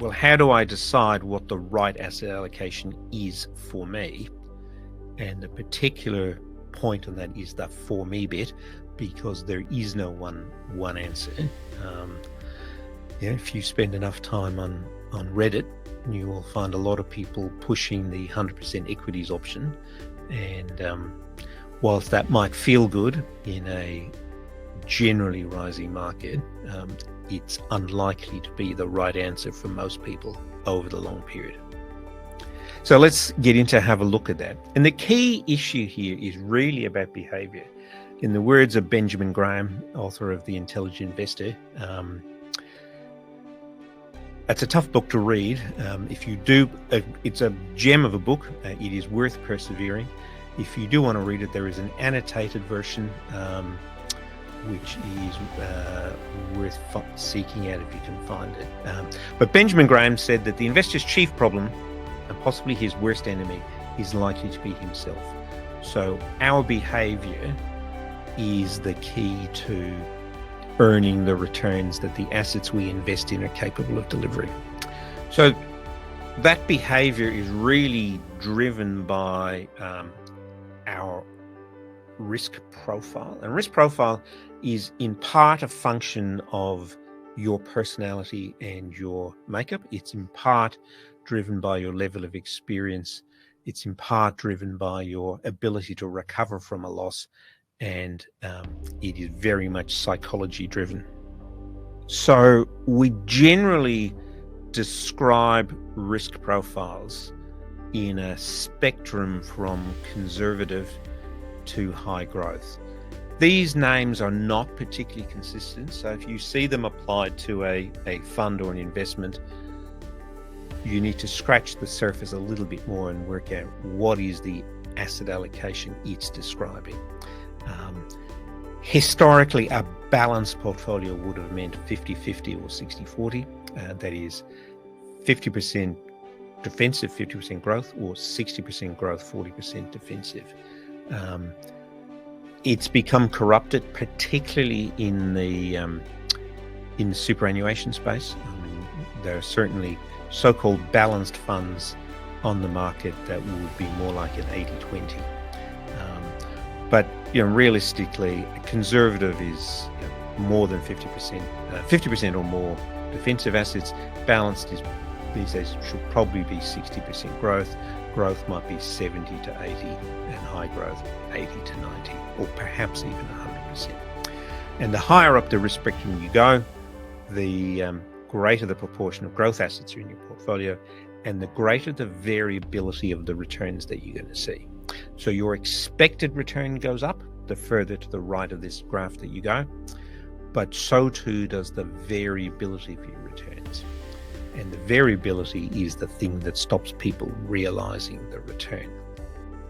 well, how do I decide what the right asset allocation is for me? And the particular point on that is the for me bit, because there is no one answer. If you spend enough time on Reddit, you will find a lot of people pushing the 100% equities option. And whilst that might feel good in a generally rising market, it's unlikely to be the right answer for most people over the long period. So let's get into have a look at that. And the key issue here is really about behavior. In the words of Benjamin Graham, author of The Intelligent Investor, it's a tough book to read. If you do, it's a gem of a book. It is worth persevering. If you do want to read it, there is an annotated version, which is worth seeking out if you can find it. But Benjamin Graham said that the investor's chief problem, and possibly his worst enemy, is likely to be himself. So our behavior is the key to earning the returns that the assets we invest in are capable of delivering. So that behavior is really driven by our risk profile. And risk profile is in part a function of your personality and your makeup. It's in part driven by your level of experience. It's in part driven by your ability to recover from a loss. And it is very much psychology driven. So we generally describe risk profiles in a spectrum from conservative to high growth. These names are not particularly consistent. So if you see them applied to a fund or an investment, you need to scratch the surface a little bit more and work out what is the asset allocation it's describing. Historically, a balanced portfolio would have meant 50-50 or 60-40. That is 50% defensive, 50% growth, or 60% growth, 40% defensive. It's become corrupted, particularly in the superannuation space. There are certainly so-called balanced funds on the market that would be more like an 80-20. But realistically, conservative is more than 50%, 50% or more defensive assets. Balanced is these days should probably be 60% growth. Growth might be 70 to 80, and high growth 80 to 90, or perhaps even 100%. And the higher up the risk spectrum you go, the greater the proportion of growth assets are in your portfolio, and the greater the variability of the returns that you're going to see. So your expected return goes up the further to the right of this graph that you go, but so too does the variability of your returns. And the variability is the thing that stops people realizing the return.